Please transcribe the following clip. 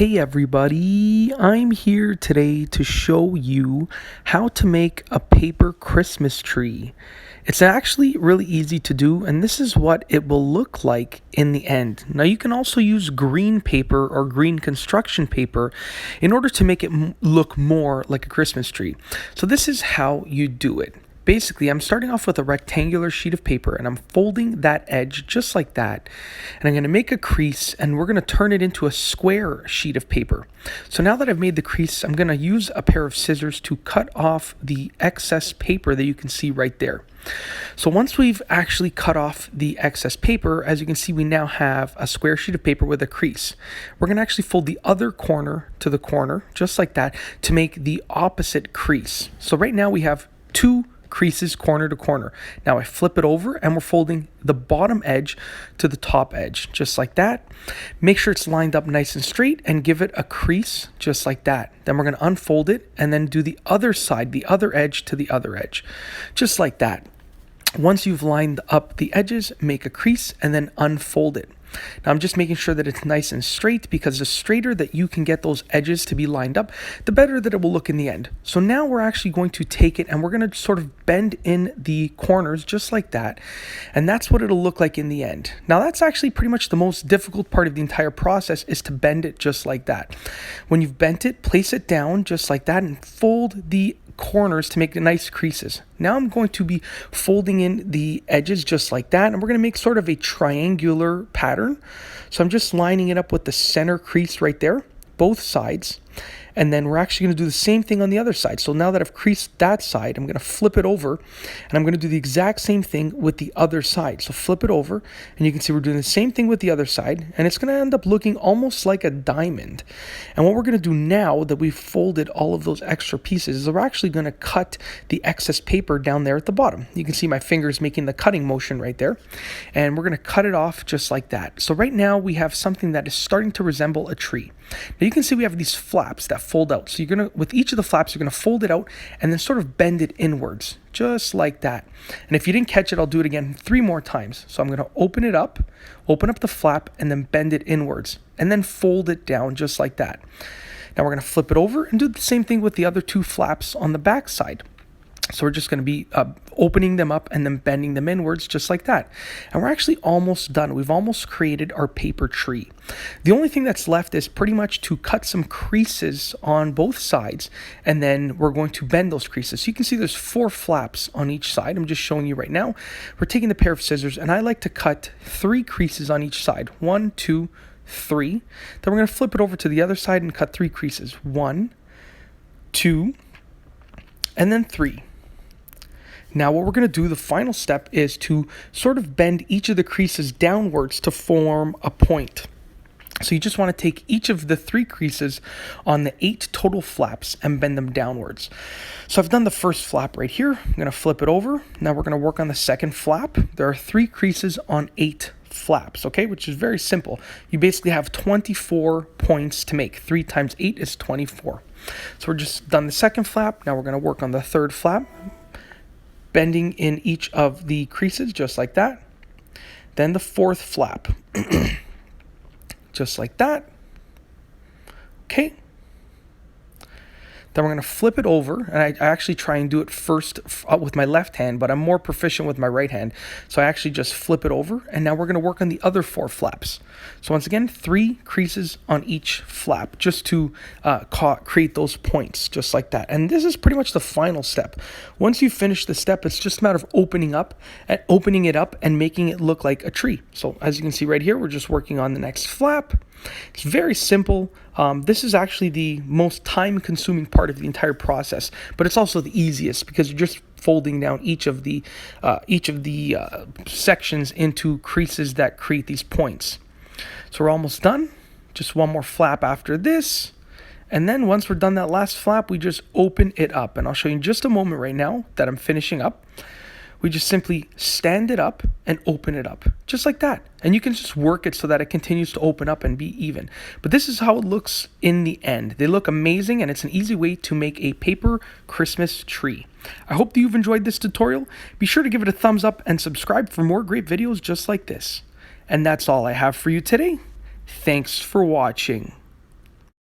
Hey everybody, I'm here today to show you how to make a paper Christmas tree. It's actually really easy to do, and this is what it will look like in the end. Now you can also use green paper or green construction paper in order to make it look more like a Christmas tree. So this is how you do it. Basically, I'm starting off with a rectangular sheet of paper and I'm folding that edge just like that. And I'm going to make a crease and we're going to turn it into a square sheet of paper. So now that I've made the crease, I'm going to use a pair of scissors to cut off the excess paper that you can see right there. So once we've actually cut off the excess paper, as you can see, we now have a square sheet of paper with a crease. We're going to actually fold the other corner to the corner, just like that, to make the opposite crease. So right now we have two creases corner to corner. Now I flip it over and we're folding the bottom edge to the top edge, just like that. Make sure it's lined up nice and straight and give it a crease just like that. Then we're going to unfold it and then do the other side, the other edge to the other edge, just like that. Once you've lined up the edges, make a crease and then unfold it. Now I'm just making sure that it's nice and straight, because the straighter that you can get those edges to be lined up, the better that it will look in the end. So now we're actually going to take it and we're going to sort of bend in the corners just like that. And that's what it'll look like in the end. Now that's actually pretty much the most difficult part of the entire process, is to bend it just like that. When you've bent it, place it down just like that and fold the corners to make the nice creases. Now I'm going to be folding in the edges just like that, and we're going to make sort of a triangular pattern. So I'm just lining it up with the center crease right there, both sides. And then we're actually going to do the same thing on the other side. So now that I've creased that side, I'm going to flip it over and I'm going to do the exact same thing with the other side. So flip it over and you can see we're doing the same thing with the other side, and it's going to end up looking almost like a diamond. And what we're going to do now that we've folded all of those extra pieces is we're actually going to cut the excess paper down there at the bottom. You can see my fingers making the cutting motion right there, and we're going to cut it off just like that. So right now we have something that is starting to resemble a tree. Now you can see we have these flaps that fold out. So you're going to, with each of the flaps, you're going to fold it out and then sort of bend it inwards, just like that. And if you didn't catch it, I'll do it again 3 more times. So I'm going to open it up, open up the flap, and then bend it inwards, and then fold it down just like that. Now we're going to flip it over and do the same thing with the other 2 flaps on the back side. So we're just going to be opening them up and then bending them inwards just like that. And we're actually almost done. We've almost created our paper tree. The only thing that's left is pretty much to cut some creases on both sides, and then we're going to bend those creases. So you can see there's 4 flaps on each side. I'm just showing you right now. We're taking the pair of scissors, and I like to cut 3 creases on each side. 1, 2, 3. Then we're going to flip it over to the other side and cut 3 creases. 1, 2, and then 3. Now what we're going to do, the final step, is to sort of bend each of the creases downwards to form a point. So you just want to take each of the 3 creases on the 8 total flaps and bend them downwards. So I've done the first flap right here. I'm going to flip it over. Now we're going to work on the second flap. There are 3 creases on 8 flaps, okay, which is very simple. You basically have 24 points to make. 3 times 8 is 24. So we're just done the second flap. Now we're going to work on the third flap, bending in each of the creases just like that. Then the fourth flap, just like that. Okay. Then we're going to flip it over, and I actually try and do it first with my left hand, but I'm more proficient with my right hand. So I actually just flip it over, and now we're going to work on the other 4 flaps. So once again, 3 creases on each flap just to create those points, just like that. And this is pretty much the final step. Once you finish the step, it's just a matter of opening it up and making it look like a tree. So as you can see right here, we're just working on the next flap. It's very simple. This is actually the most time-consuming part of the entire process, but it's also the easiest because you're just folding down each of the sections into creases that create these points. So we're almost done. Just one more flap after this. And then once we're done that last flap, we just open it up. And I'll show you in just a moment right now that I'm finishing up. We just simply stand it up and open it up, just like that. And you can just work it so that it continues to open up and be even. But this is how it looks in the end. They look amazing, and it's an easy way to make a paper Christmas tree. I hope that you've enjoyed this tutorial. Be sure to give it a thumbs up and subscribe for more great videos just like this. And that's all I have for you today. Thanks for watching.